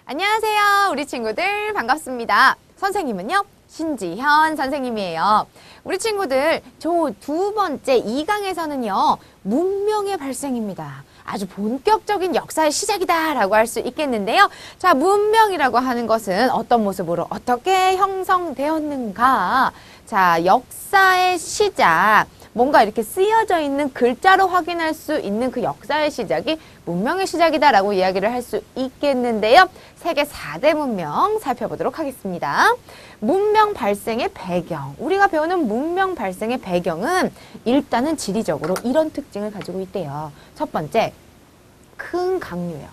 안녕하세요. 우리 친구들 반갑습니다. 선생님은요? 신지현 선생님이에요. 우리 친구들 저 두 번째 2강에서는요. 문명의 발생입니다. 아주 본격적인 역사의 시작이다 라고 할 수 있겠는데요. 자, 문명이라고 하는 것은 어떤 모습으로 어떻게 형성되었는가. 자, 역사의 시작. 뭔가 이렇게 쓰여져 있는 글자로 확인할 수 있는 그 역사의 시작이 문명의 시작이다라고 이야기를 할 수 있겠는데요. 세계 4대 문명 살펴보도록 하겠습니다. 문명 발생의 배경. 우리가 배우는 문명 발생의 배경은 일단은 지리적으로 이런 특징을 가지고 있대요. 첫 번째, 큰 강유역.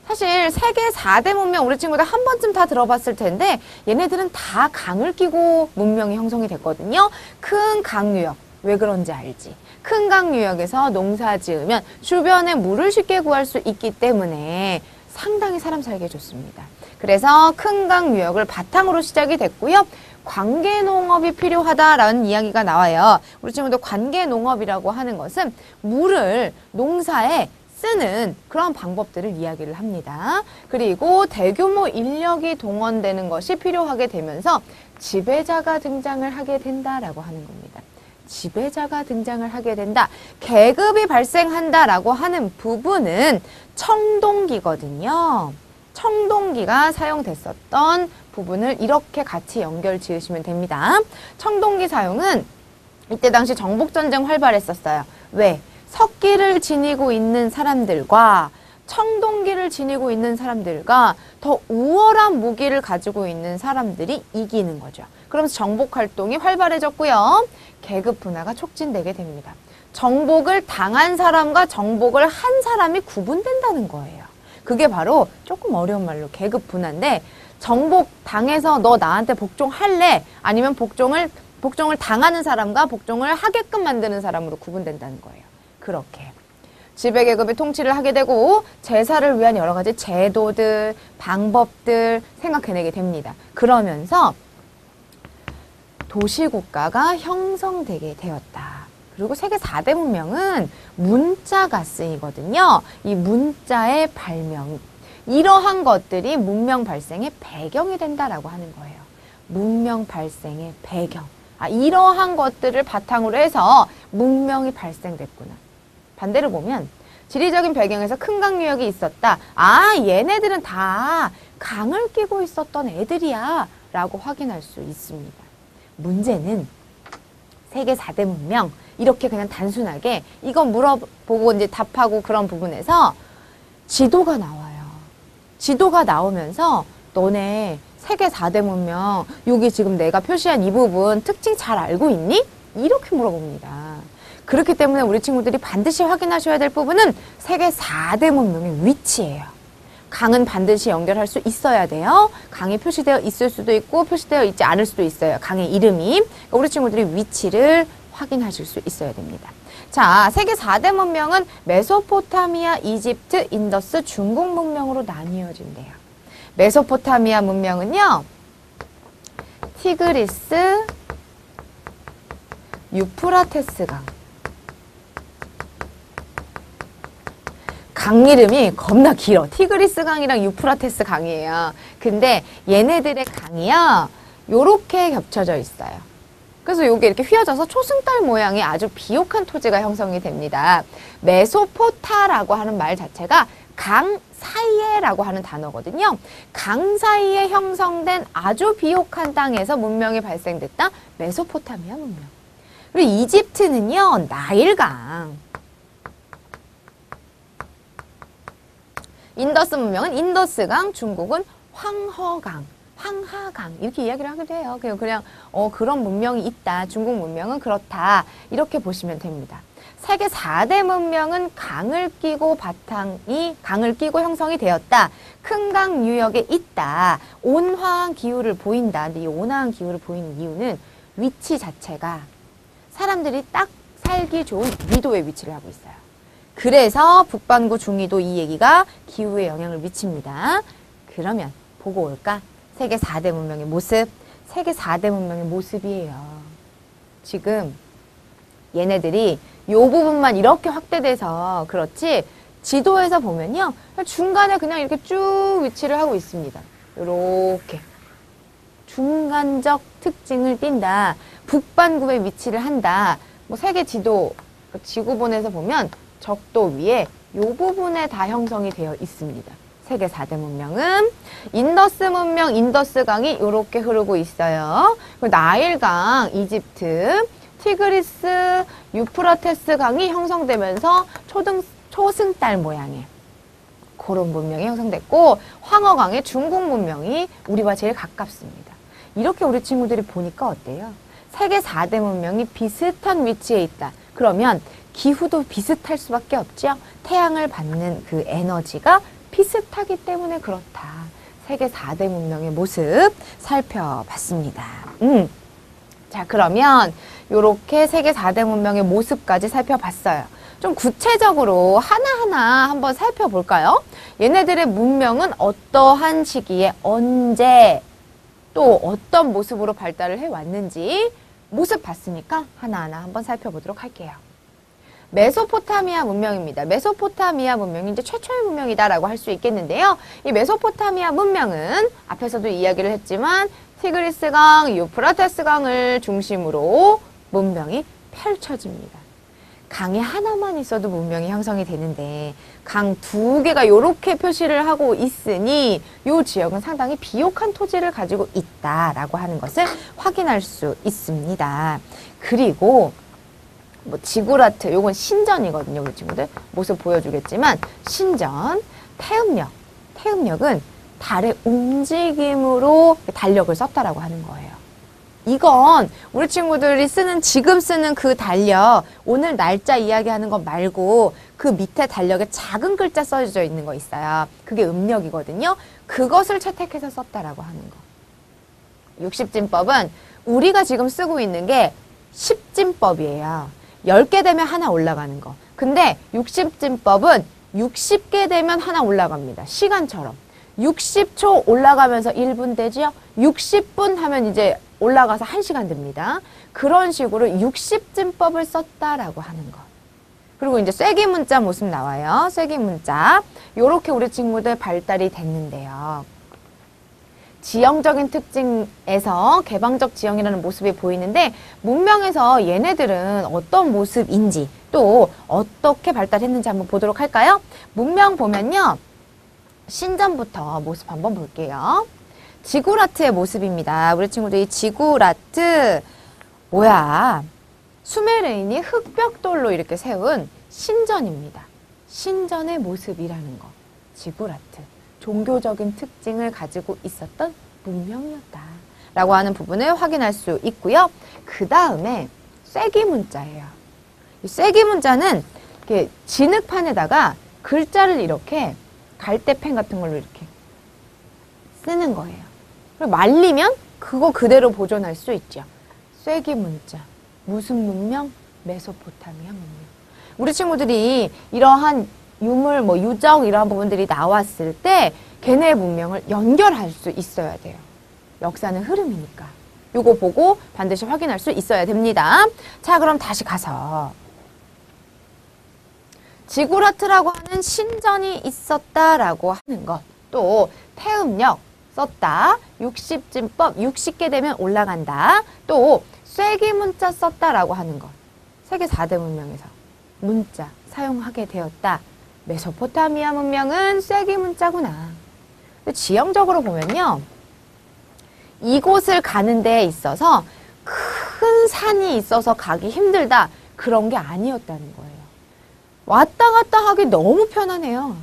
사실 세계 4대 문명 우리 친구들 한 번쯤 다 들어봤을 텐데 얘네들은 다 강을 끼고 문명이 형성이 됐거든요. 큰 강유역. 왜 그런지 알지? 큰 강 유역에서 농사 지으면 주변에 물을 쉽게 구할 수 있기 때문에 상당히 사람 살기 좋습니다. 그래서 큰 강 유역을 바탕으로 시작이 됐고요. 관계 농업이 필요하다라는 이야기가 나와요. 우리 친구들 관계 농업이라고 하는 것은 물을 농사에 쓰는 그런 방법들을 이야기를 합니다. 그리고 대규모 인력이 동원되는 것이 필요하게 되면서 지배자가 등장을 하게 된다라고 하는 겁니다. 지배자가 등장을 하게 된다. 계급이 발생한다라고 하는 부분은 청동기거든요. 청동기가 사용됐었던 부분을 이렇게 같이 연결 지으시면 됩니다. 청동기 사용은 이때 당시 정복전쟁 활발했었어요. 왜? 석기를 지니고 있는 사람들과 청동기를 지니고 있는 사람들과 더 우월한 무기를 가지고 있는 사람들이 이기는 거죠. 그러면서 정복 활동이 활발해졌고요. 계급 분화가 촉진되게 됩니다. 정복을 당한 사람과 정복을 한 사람이 구분된다는 거예요. 그게 바로 조금 어려운 말로 계급 분화인데 정복 당해서 너 나한테 복종할래? 아니면 복종을 당하는 사람과 복종을 하게끔 만드는 사람으로 구분된다는 거예요. 그렇게. 지배계급이 통치를 하게 되고 제사를 위한 여러 가지 제도들, 방법들 생각해내게 됩니다. 그러면서 도시국가가 형성되게 되었다. 그리고 세계 4대 문명은 문자가 쓰이거든요. 이 문자의 발명, 이러한 것들이 문명 발생의 배경이 된다라고 하는 거예요. 문명 발생의 배경. 이러한 것들을 바탕으로 해서 문명이 발생됐구나. 반대로 보면 지리적인 배경에서 큰 강 유역이 있었다. 얘네들은 다 강을 끼고 있었던 애들이야 라고 확인할 수 있습니다. 문제는 세계 4대 문명 이렇게 그냥 단순하게 이건 물어보고 이제 답하고 그런 부분에서 지도가 나와요. 지도가 나오면서 너네 세계 4대 문명 여기 지금 내가 표시한 이 부분 특징 잘 알고 있니? 이렇게 물어봅니다. 그렇기 때문에 우리 친구들이 반드시 확인하셔야 될 부분은 세계 4대 문명의 위치예요. 강은 반드시 연결할 수 있어야 돼요. 강이 표시되어 있을 수도 있고 표시되어 있지 않을 수도 있어요. 강의 이름이. 우리 친구들이 위치를 확인하실 수 있어야 됩니다. 자, 세계 4대 문명은 메소포타미아, 이집트, 인더스, 중국 문명으로 나뉘어진대요. 메소포타미아 문명은요. 티그리스, 유프라테스 강. 강 이름이 겁나 길어. 티그리스 강이랑 유프라테스 강이에요. 근데 얘네들의 강이요. 요렇게 겹쳐져 있어요. 그래서 요게 이렇게 휘어져서 초승달 모양의 아주 비옥한 토지가 형성이 됩니다. 메소포타라고 하는 말 자체가 강 사이에라고 하는 단어거든요. 강 사이에 형성된 아주 비옥한 땅에서 문명이 발생됐다. 메소포타미아 문명. 그리고 이집트는요. 나일강. 인더스 문명은 인더스강, 중국은 황허강, 황하강 이렇게 이야기를 하기도 해요. 그냥 그런 문명이 있다. 중국 문명은 그렇다. 이렇게 보시면 됩니다. 세계 4대 문명은 강을 끼고 형성이 되었다. 큰 강 유역에 있다. 온화한 기후를 보인다. 근데 이 온화한 기후를 보이는 이유는 위치 자체가 사람들이 딱 살기 좋은 위도의 위치를 하고 있어요. 그래서 북반구 중위도 이 얘기가 기후에 영향을 미칩니다. 그러면 보고 올까? 세계 4대 문명의 모습. 세계 4대 문명의 모습이에요. 지금 얘네들이 요 부분만 이렇게 확대돼서 그렇지 지도에서 보면요. 중간에 그냥 이렇게 쭉 위치를 하고 있습니다. 이렇게. 중간적 특징을 띈다. 북반구에 위치를 한다. 뭐 세계 지도, 지구본에서 보면 적도 위에 이 부분에 다 형성이 되어 있습니다. 세계 4대 문명은 인더스 문명, 인더스 강이 이렇게 흐르고 있어요. 그리고 나일강, 이집트, 티그리스, 유프라테스 강이 형성되면서 초승달 모양의 그런 문명이 형성됐고 황허강의 중국 문명이 우리와 제일 가깝습니다. 이렇게 우리 친구들이 보니까 어때요? 세계 4대 문명이 비슷한 위치에 있다. 그러면 기후도 비슷할 수밖에 없죠. 태양을 받는 그 에너지가 비슷하기 때문에 그렇다. 세계 4대 문명의 모습 살펴봤습니다. 자, 그러면 이렇게 세계 4대 문명의 모습까지 살펴봤어요. 좀 구체적으로 하나하나 한번 살펴볼까요? 얘네들의 문명은 어떠한 시기에 언제 또 어떤 모습으로 발달을 해왔는지 모습 봤으니까 하나하나 한번 살펴보도록 할게요. 메소포타미아 문명입니다. 메소포타미아 문명이 이제 최초의 문명이다라고 할 수 있겠는데요. 이 메소포타미아 문명은 앞에서도 이야기를 했지만 티그리스강, 유프라테스강을 중심으로 문명이 펼쳐집니다. 강이 하나만 있어도 문명이 형성이 되는데 강 2개가 이렇게 표시를 하고 있으니 이 지역은 상당히 비옥한 토지를 가지고 있다라고 하는 것을 확인할 수 있습니다. 그리고 뭐 지구라트, 요건 신전이거든요. 우리 친구들 모습 보여주겠지만 신전, 태음력은 달의 움직임으로 달력을 썼다라고 하는 거예요. 이건 우리 친구들이 지금 쓰는 그 달력, 오늘 날짜 이야기하는 거 말고 그 밑에 달력에 작은 글자 써져 있는 거 있어요. 그게 음력이거든요. 그것을 채택해서 썼다라고 하는 거. 60진법은 우리가 지금 쓰고 있는 게 10진법이에요. 10개 되면 하나 올라가는 거. 근데 60진법은 60개 되면 하나 올라갑니다. 시간처럼. 60초 올라가면서 1분 되죠? 60분 하면 이제 올라가서 1시간 됩니다. 그런 식으로 60진법을 썼다라고 하는 것. 그리고 이제 쐐기 문자 모습 나와요. 쐐기 문자. 요렇게 우리 친구들 발달이 됐는데요. 지형적인 특징에서 개방적 지형이라는 모습이 보이는데 문명에서 얘네들은 어떤 모습인지 또 어떻게 발달했는지 한번 보도록 할까요? 문명 보면요. 신전부터 모습 한번 볼게요. 지구라트의 모습입니다. 우리 친구들 이 지구라트 뭐야? 수메르인이 흑벽돌로 이렇게 세운 신전입니다. 신전의 모습이라는 거. 지구라트. 종교적인 특징을 가지고 있었던 문명이었다. 라고 하는 부분을 확인할 수 있고요. 그 다음에 쐐기 문자예요. 이 쐐기 문자는 이렇게 진흙판에다가 글자를 이렇게 갈대펜 같은 걸로 이렇게 쓰는 거예요. 그리고 말리면 그거 그대로 보존할 수 있죠. 쐐기 문자. 무슨 문명? 메소포타미아 문명. 우리 친구들이 이러한 유물, 유적 이러한 부분들이 나왔을 때 걔네의 문명을 연결할 수 있어야 돼요. 역사는 흐름이니까. 요거 보고 반드시 확인할 수 있어야 됩니다. 자, 그럼 다시 가서 지구라트라고 하는 신전이 있었다라고 하는 것. 또 태음력 썼다. 60진법 60개 되면 올라간다. 또 쐐기 문자 썼다라고 하는 것. 세계 4대 문명에서 문자 사용하게 되었다. 메소포타미아 문명은 쐐기 문자구나. 근데 지형적으로 보면요. 이곳을 가는 데에 있어서 큰 산이 있어서 가기 힘들다. 그런 게 아니었다는 거예요. 왔다 갔다 하기 너무 편하네요.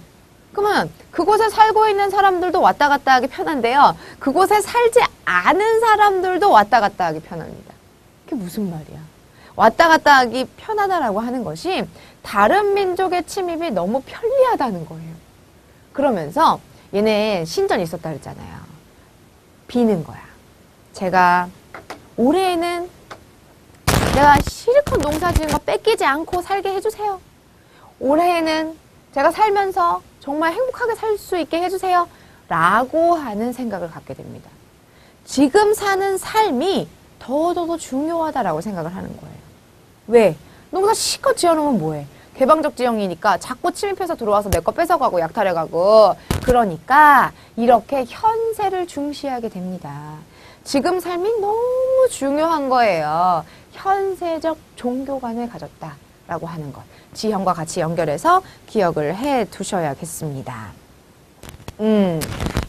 그러면 그곳에 살고 있는 사람들도 왔다 갔다 하기 편한데요. 그곳에 살지 않은 사람들도 왔다 갔다 하기 편합니다. 그게 무슨 말이야? 왔다 갔다 하기 편하다라고 하는 것이 다른 민족의 침입이 너무 편리하다는 거예요. 그러면서 얘네 신전이 있었다 그랬잖아요. 비는 거야. 제가 올해에는 내가 실컷 농사 지은 거 뺏기지 않고 살게 해주세요. 올해에는 제가 살면서 정말 행복하게 살 수 있게 해주세요. 라고 하는 생각을 갖게 됩니다. 지금 사는 삶이 더 중요하다라고 생각을 하는 거예요. 왜? 농사 실컷 지어놓으면 뭐해? 개방적 지형이니까 자꾸 침입해서 들어와서 내 거 뺏어가고 약탈해가고 그러니까 이렇게 현세를 중시하게 됩니다. 지금 삶이 너무 중요한 거예요. 현세적 종교관을 가졌다라고 하는 것. 지형과 같이 연결해서 기억을 해 두셔야겠습니다.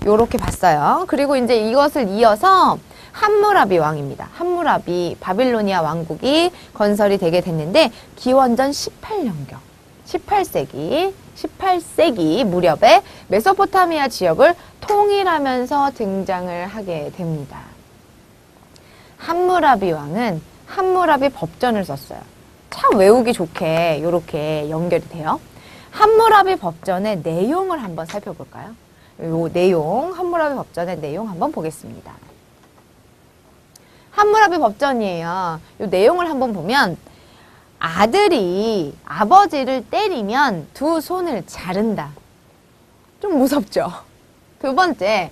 요렇게 봤어요. 그리고 이제 이것을 이어서 함무라비 왕입니다. 함무라비 바빌로니아 왕국이 건설이 되게 됐는데 기원전 18년경 18세기 무렵에 메소포타미아 지역을 통일하면서 등장을 하게 됩니다. 함무라비 왕은 함무라비 법전을 썼어요. 참 외우기 좋게 이렇게 연결이 돼요. 함무라비 법전의 내용을 한번 살펴볼까요? 요 내용, 함무라비 법전의 내용 한번 보겠습니다. 함무라비 법전이에요. 요 내용을 한번 보면 아들이 아버지를 때리면 두 손을 자른다. 좀 무섭죠? 두 번째,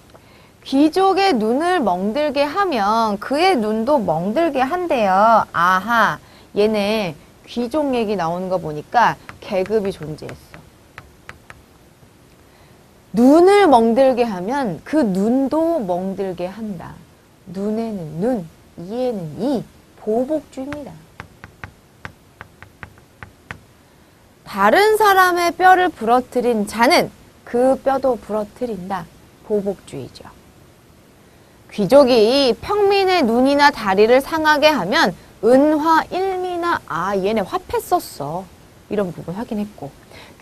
귀족의 눈을 멍들게 하면 그의 눈도 멍들게 한대요. 아하, 얘네 귀족 얘기 나오는 거 보니까 계급이 존재했어. 눈을 멍들게 하면 그 눈도 멍들게 한다. 눈에는 눈, 이에는 이, 보복주의입니다. 다른 사람의 뼈를 부러뜨린 자는 그 뼈도 부러뜨린다. 보복주의죠. 귀족이 평민의 눈이나 다리를 상하게 하면 은화 일미나 얘네 화폐 썼어. 이런 부분 확인했고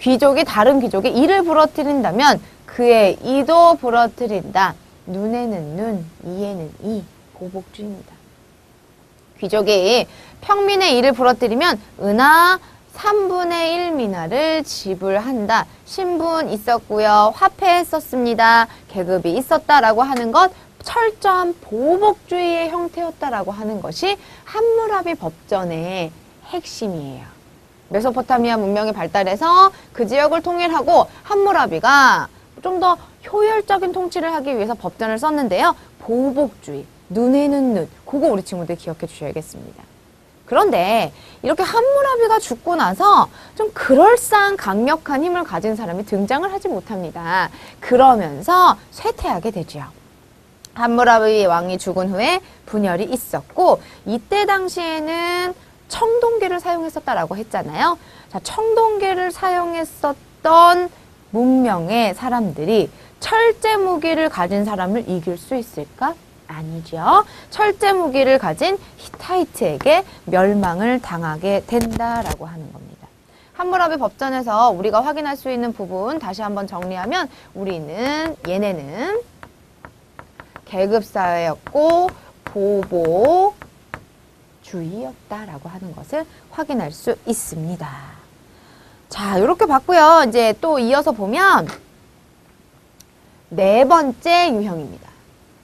귀족이 다른 귀족의 이를 부러뜨린다면 그의 이도 부러뜨린다. 눈에는 눈, 이에는 이. 보복주의입니다. 귀족이 평민의 이를 부러뜨리면 은하 3분의 1 미나를 지불한다. 신분 있었고요. 화폐 썼습니다. 계급이 있었다라고 하는 것 철저한 보복주의의 형태였다라고 하는 것이 함무라비 법전의 핵심이에요. 메소포타미아 문명이 발달해서 그 지역을 통일하고 함무라비가 좀 더 효율적인 통치를 하기 위해서 법전을 썼는데요. 보복주의, 눈에는 눈, 그거 우리 친구들 기억해 주셔야겠습니다. 그런데 이렇게 함무라비가 죽고 나서 좀 그럴싸한 강력한 힘을 가진 사람이 등장을 하지 못합니다. 그러면서 쇠퇴하게 되죠. 함무라비 왕이 죽은 후에 분열이 있었고 이때 당시에는 청동기를 사용했었다라고 했잖아요. 자, 청동기를 사용했었던 문명의 사람들이 철제 무기를 가진 사람을 이길 수 있을까? 아니죠. 철제 무기를 가진 히타이트에게 멸망을 당하게 된다라고 하는 겁니다. 함무라비 법전에서 우리가 확인할 수 있는 부분 다시 한번 정리하면 얘네는 계급사회였고 보복주의였다라고 하는 것을 확인할 수 있습니다. 자, 이렇게 봤고요. 이제 또 이어서 보면 네 번째 유형입니다.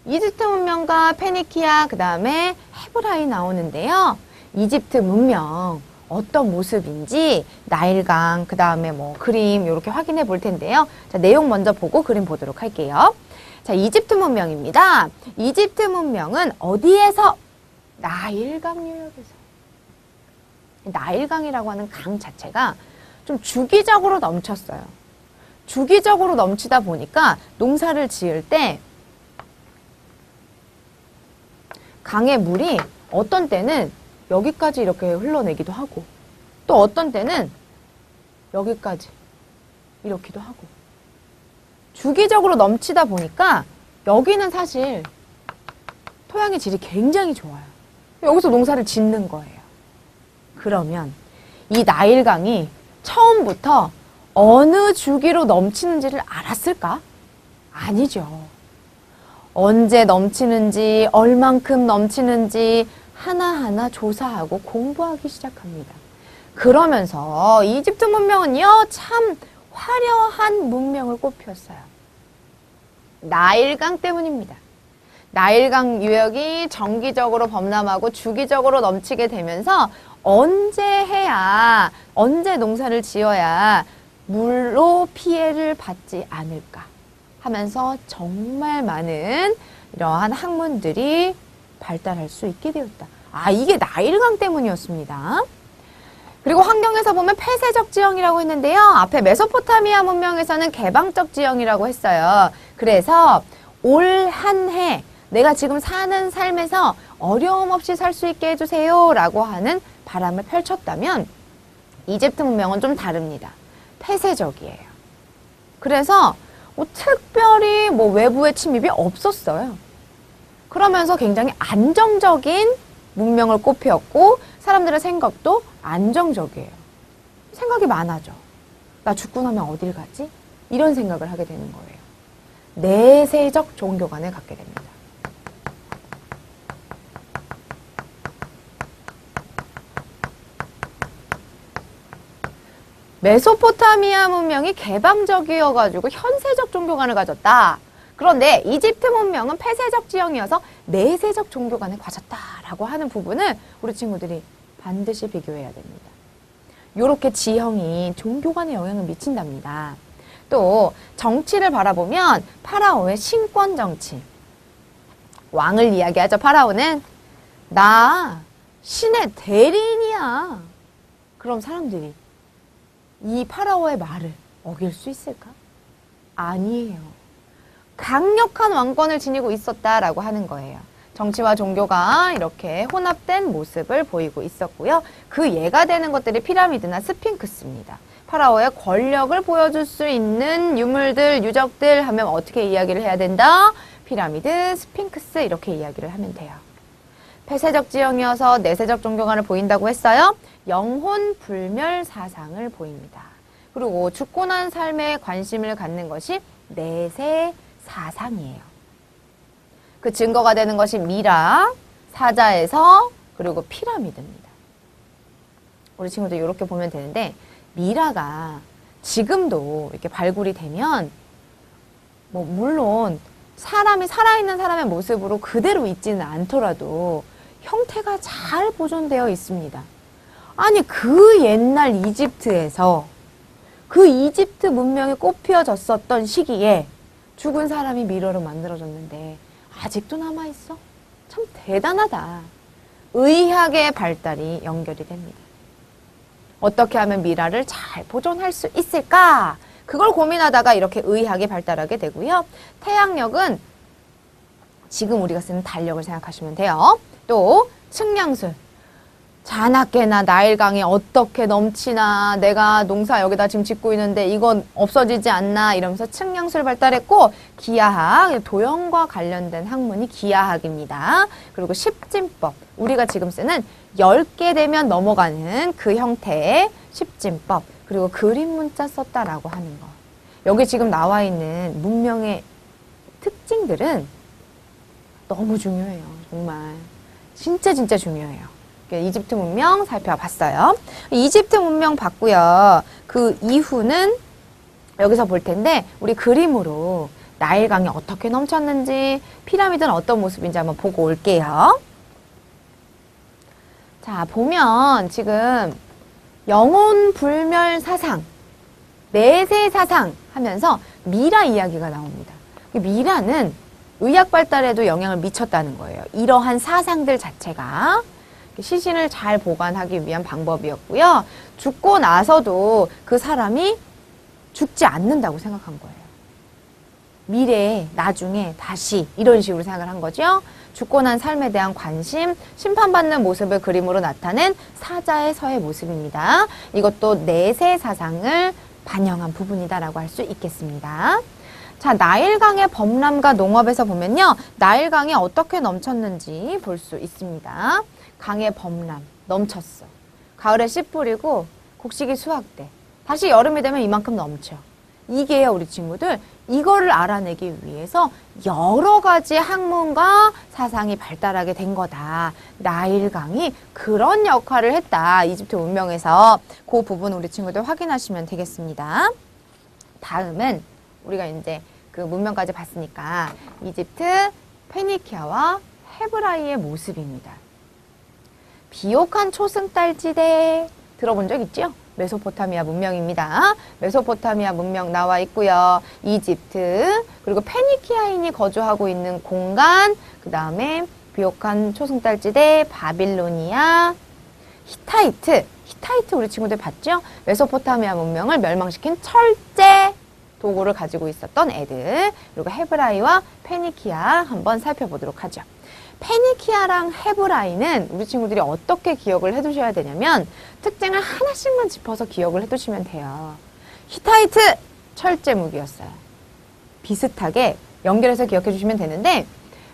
이집트 문명과 페니키아, 그 다음에 헤브라이 나오는데요. 이집트 문명 어떤 모습인지 나일강, 그 다음에 뭐 그림 이렇게 확인해 볼 텐데요. 자, 내용 먼저 보고 그림 보도록 할게요. 자, 이집트 문명입니다. 이집트 문명은 어디에서? 나일강 유역에서. 나일강이라고 하는 강 자체가 좀 주기적으로 넘쳤어요. 주기적으로 넘치다 보니까 농사를 지을 때 강의 물이 어떤 때는 여기까지 이렇게 흘러내기도 하고 또 어떤 때는 여기까지 이렇기도 하고 주기적으로 넘치다 보니까 여기는 사실 토양의 질이 굉장히 좋아요. 여기서 농사를 짓는 거예요. 그러면 이 나일강이 처음부터 어느 주기로 넘치는지를 알았을까? 아니죠. 언제 넘치는지, 얼만큼 넘치는지 하나하나 조사하고 공부하기 시작합니다. 그러면서 이집트 문명은요, 참 화려한 문명을 꽃피웠어요. 나일강 때문입니다. 나일강 유역이 정기적으로 범람하고 주기적으로 넘치게 되면서 언제 농사를 지어야 물로 피해를 받지 않을까 하면서 정말 많은 이러한 학문들이 발달할 수 있게 되었다. 이게 나일강 때문이었습니다. 그리고 환경에서 보면 폐쇄적 지형이라고 했는데요. 앞에 메소포타미아 문명에서는 개방적 지형이라고 했어요. 그래서 올 한 해 내가 지금 사는 삶에서 어려움 없이 살 수 있게 해주세요 라고 하는 바람을 펼쳤다면 이집트 문명은 좀 다릅니다. 폐쇄적이에요. 그래서 특별히 외부의 침입이 없었어요. 그러면서 굉장히 안정적인 문명을 꽃피웠고 사람들의 생각도 안정적이에요. 생각이 많아져. 나 죽고 나면 어딜 가지? 이런 생각을 하게 되는 거예요. 내세적 종교관을 갖게 됩니다. 메소포타미아 문명이 개방적이어가지고 현세적 종교관을 가졌다. 그런데 이집트 문명은 폐쇄적 지형이어서 내세적 종교관을 가졌다라고 하는 부분을 우리 친구들이 반드시 비교해야 됩니다. 이렇게 지형이 종교관에 영향을 미친답니다. 또 정치를 바라보면 파라오의 신권 정치. 왕을 이야기하죠. 파라오는 나 신의 대리인이야. 그럼 사람들이 이 파라오의 말을 어길 수 있을까? 아니에요. 강력한 왕권을 지니고 있었다라고 하는 거예요. 정치와 종교가 이렇게 혼합된 모습을 보이고 있었고요. 그 예가 되는 것들이 피라미드나 스핑크스입니다. 파라오의 권력을 보여줄 수 있는 유물들, 유적들 하면 어떻게 이야기를 해야 된다? 피라미드, 스핑크스 이렇게 이야기를 하면 돼요. 폐쇄적 지형이어서 내세적 종교관을 보인다고 했어요. 영혼 불멸 사상을 보입니다. 그리고 죽고 난 삶에 관심을 갖는 것이 내세 사상이에요. 그 증거가 되는 것이 미라, 사자에서 그리고 피라미드입니다. 우리 친구들 이렇게 보면 되는데 미라가 지금도 이렇게 발굴이 되면 물론 사람이 살아있는 사람의 모습으로 그대로 있지는 않더라도 형태가 잘 보존되어 있습니다. 아니 그 옛날 이집트에서 그 이집트 문명이 꽃피어졌었던 시기에 죽은 사람이 미러로 만들어졌는데 아직도 남아있어? 참 대단하다. 의학의 발달이 연결이 됩니다. 어떻게 하면 미라를 잘 보존할 수 있을까? 그걸 고민하다가 이렇게 의학이 발달하게 되고요. 태양력은 지금 우리가 쓰는 달력을 생각하시면 돼요. 또 측량술. 자나깨나 나일강이 어떻게 넘치나 내가 농사 여기다 지금 짓고 있는데 이건 없어지지 않나 이러면서 측량술 발달했고 기하학, 도형과 관련된 학문이 기하학입니다. 그리고 십진법, 우리가 지금 쓰는 10개 되면 넘어가는 그 형태의 십진법, 그리고 그림 문자 썼다라고 하는 거. 여기 지금 나와 있는 문명의 특징들은 너무 중요해요. 정말 진짜 중요해요. 이집트 문명 살펴봤어요. 이집트 문명 봤고요. 그 이후는 여기서 볼 텐데 우리 그림으로 나일강이 어떻게 넘쳤는지 피라미드는 어떤 모습인지 한번 보고 올게요. 자, 보면 지금 영혼 불멸 사상, 내세 사상 하면서 미라 이야기가 나옵니다. 미라는 의학 발달에도 영향을 미쳤다는 거예요. 이러한 사상들 자체가 시신을 잘 보관하기 위한 방법이었고요. 죽고 나서도 그 사람이 죽지 않는다고 생각한 거예요. 미래에, 나중에, 다시 이런 식으로 생각을 한 거죠. 죽고 난 삶에 대한 관심, 심판받는 모습을 그림으로 나타낸 사자의 서의 모습입니다. 이것도 내세 사상을 반영한 부분이다라고 할 수 있겠습니다. 자, 나일강의 범람과 농업에서 보면요. 나일강이 어떻게 넘쳤는지 볼 수 있습니다. 강의 범람, 넘쳤어. 가을에 씨 뿌리고 곡식이 수확돼. 다시 여름이 되면 이만큼 넘쳐. 이게요, 우리 친구들. 이거를 알아내기 위해서 여러 가지 학문과 사상이 발달하게 된 거다. 나일강이 그런 역할을 했다. 이집트 문명에서. 그 부분 우리 친구들 확인하시면 되겠습니다. 다음은 우리가 이제 그 문명까지 봤으니까 이집트, 페니키아와 헤브라이의 모습입니다. 비옥한 초승달지대 들어본 적 있죠? 메소포타미아 문명입니다. 메소포타미아 문명 나와 있고요. 이집트, 그리고 페니키아인이 거주하고 있는 공간, 그 다음에 비옥한 초승달지대, 바빌로니아, 히타이트 우리 친구들 봤죠? 메소포타미아 문명을 멸망시킨 철제 도구를 가지고 있었던 애들. 그리고 헤브라이와 페니키아 한번 살펴보도록 하죠. 페니키아랑 헤브라이는 우리 친구들이 어떻게 기억을 해두셔야 되냐면 특징을 하나씩만 짚어서 기억을 해두시면 돼요. 히타이트 철제 무기였어요. 비슷하게 연결해서 기억해 주시면 되는데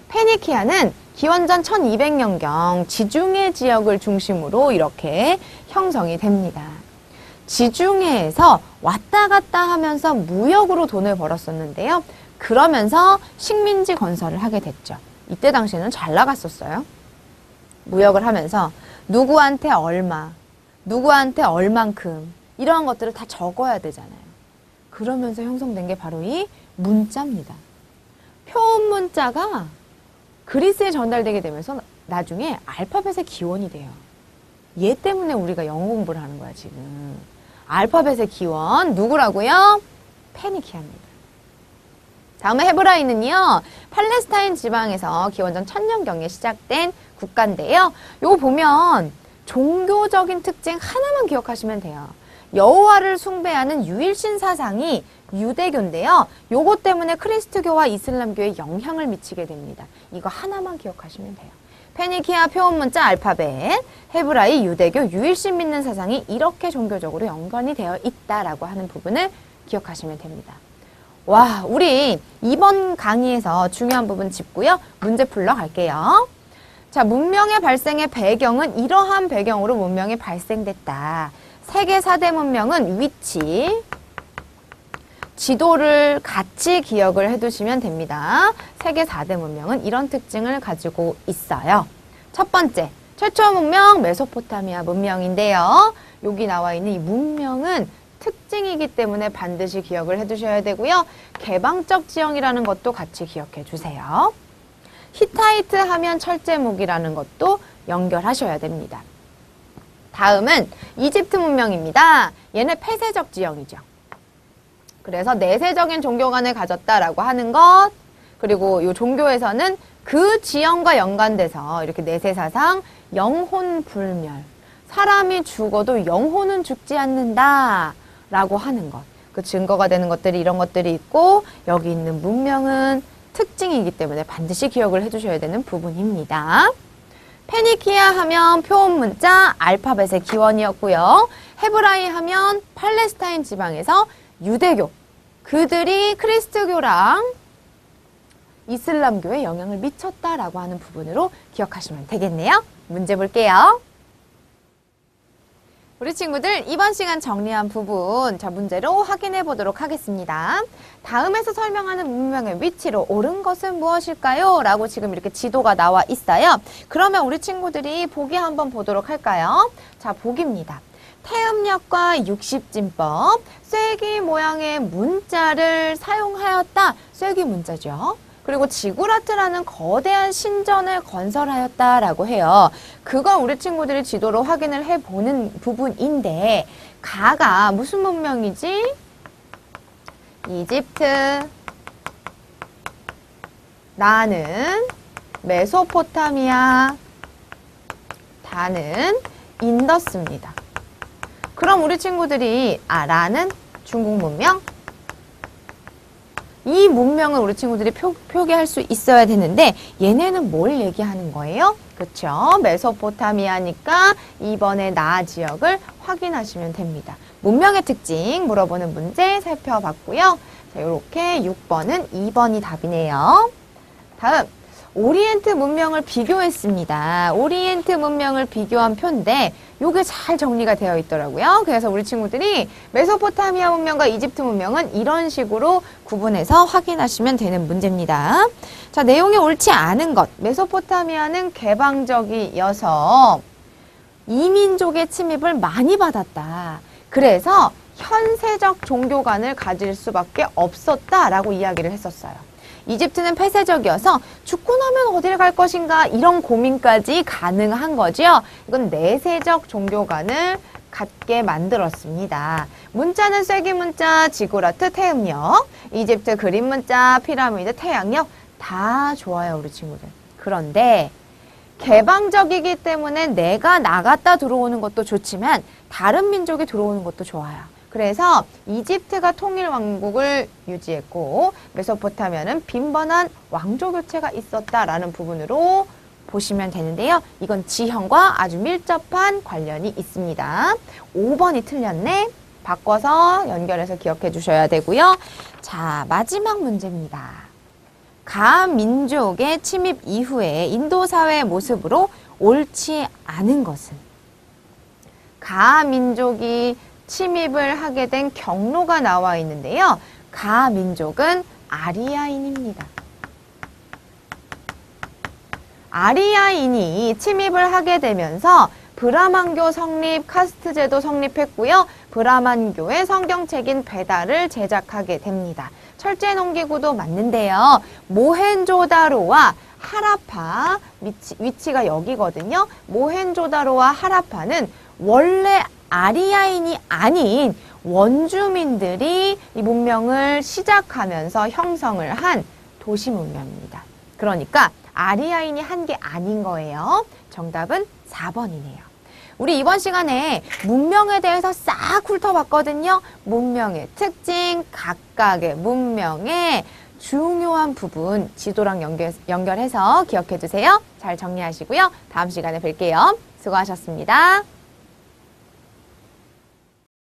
페니키아는 기원전 1200년경 지중해 지역을 중심으로 이렇게 형성이 됩니다. 지중해에서 왔다 갔다 하면서 무역으로 돈을 벌었었는데요. 그러면서 식민지 건설을 하게 됐죠. 이때 당시에는 잘 나갔었어요. 무역을 하면서 누구한테 얼마, 누구한테 얼만큼 이러한 것들을 다 적어야 되잖아요. 그러면서 형성된 게 바로 이 문자입니다. 표음 문자가 그리스에 전달되게 되면서 나중에 알파벳의 기원이 돼요. 얘 때문에 우리가 영어 공부를 하는 거야, 지금. 알파벳의 기원 누구라고요? 페니키아입니다. 다음에 헤브라이는요. 팔레스타인 지방에서 기원전 1000년경에 시작된 국가인데요. 요거 보면 종교적인 특징 하나만 기억하시면 돼요. 여호와를 숭배하는 유일신 사상이 유대교인데요. 요거 때문에 크리스트교와 이슬람교에 영향을 미치게 됩니다. 이거 하나만 기억하시면 돼요. 페니키아 표음 문자 알파벳, 헤브라이 유대교 유일신 믿는 사상이 이렇게 종교적으로 연관이 되어 있다라고 하는 부분을 기억하시면 됩니다. 와, 우리 이번 강의에서 중요한 부분 짚고요. 문제 풀러 갈게요. 자, 문명의 발생의 배경은 이러한 배경으로 문명이 발생됐다. 세계 4대 문명은 위치, 지도를 같이 기억을 해두시면 됩니다. 세계 4대 문명은 이런 특징을 가지고 있어요. 첫 번째, 최초 문명 메소포타미아 문명인데요. 여기 나와 있는 이 문명은 특징이기 때문에 반드시 기억을 해두셔야 되고요. 개방적 지형이라는 것도 같이 기억해 주세요. 히타이트 하면 철제무기라는 것도 연결하셔야 됩니다. 다음은 이집트 문명입니다. 얘는 폐쇄적 지형이죠. 그래서 내세적인 종교관을 가졌다라고 하는 것, 그리고 이 종교에서는 그 지형과 연관돼서 이렇게 내세사상, 영혼불멸, 사람이 죽어도 영혼은 죽지 않는다 라고 하는 것, 그 증거가 되는 것들이 이런 것들이 있고 여기 있는 문명은 특징이기 때문에 반드시 기억을 해주셔야 되는 부분입니다. 페니키아 하면 표음 문자 알파벳의 기원이었고요. 헤브라이 하면 팔레스타인 지방에서 유대교, 그들이 크리스트교랑 이슬람교에 영향을 미쳤다라고 하는 부분으로 기억하시면 되겠네요. 문제 볼게요. 우리 친구들 이번 시간 정리한 부분 자 문제로 확인해 보도록 하겠습니다. 다음에서 설명하는 문명의 위치로 옳은 것은 무엇일까요? 라고 지금 이렇게 지도가 나와 있어요. 그러면 우리 친구들이 보기 한번 보도록 할까요? 자, 보기입니다. 태음력과 60진법, 쐐기 모양의 문자를 사용하였다. 쐐기 문자죠. 그리고 지구라트라는 거대한 신전을 건설하였다라고 해요. 그건 우리 친구들이 지도로 확인을 해보는 부분인데 가가 무슨 문명이지? 이집트, 나는 메소포타미아, 다는 인더스입니다. 그럼 우리 친구들이 라는 중국 문명, 이 문명을 우리 친구들이 표기할 수 있어야 되는데 얘네는 뭘 얘기하는 거예요? 그렇죠? 메소포타미아니까 2번의 나 지역을 확인하시면 됩니다. 문명의 특징 물어보는 문제 살펴봤고요. 자, 이렇게 6번은 2번이 답이네요. 다음 오리엔트 문명을 비교했습니다. 오리엔트 문명을 비교한 표인데 요게 잘 정리가 되어 있더라고요. 그래서 우리 친구들이 메소포타미아 문명과 이집트 문명은 이런 식으로 구분해서 확인하시면 되는 문제입니다. 자, 내용이 옳지 않은 것. 메소포타미아는 개방적이어서 이민족의 침입을 많이 받았다. 그래서 현세적 종교관을 가질 수밖에 없었다라고 이야기를 했었어요. 이집트는 폐쇄적이어서 죽고 나면 어디를 갈 것인가 이런 고민까지 가능한 거죠. 이건 내세적 종교관을 갖게 만들었습니다. 문자는 쐐기 문자, 지구라트, 태음력, 이집트 그림 문자, 피라미드, 태양력 다 좋아요, 우리 친구들. 그런데 개방적이기 때문에 내가 나갔다 들어오는 것도 좋지만 다른 민족이 들어오는 것도 좋아요. 그래서 이집트가 통일 왕국을 유지했고 메소포타미아는 빈번한 왕조 교체가 있었다라는 부분으로 보시면 되는데요. 이건 지형과 아주 밀접한 관련이 있습니다. 5번이 틀렸네. 바꿔서 연결해서 기억해 주셔야 되고요. 자, 마지막 문제입니다. 가민족의 침입 이후에 인도 사회의 모습으로 옳지 않은 것은? 가민족이 침입을 하게 된 경로가 나와 있는데요. 가민족은 아리아인입니다. 아리아인이 침입을 하게 되면서 브라만교 성립, 카스트 제도 성립했고요. 브라만교의 성경책인 베다를 제작하게 됩니다. 철제 농기구도 맞는데요. 모헨조다로와 하라파, 위치가 여기거든요. 모헨조다로와 하라파는 원래 아리아인이 아닌 원주민들이 이 문명을 시작하면서 형성을 한 도시 문명입니다. 그러니까 아리아인이 한 게 아닌 거예요. 정답은 4번이네요. 우리 이번 시간에 문명에 대해서 싹 훑어봤거든요. 문명의 특징, 각각의 문명의 중요한 부분 지도랑 연결해서 기억해 두세요. 잘 정리하시고요. 다음 시간에 뵐게요. 수고하셨습니다.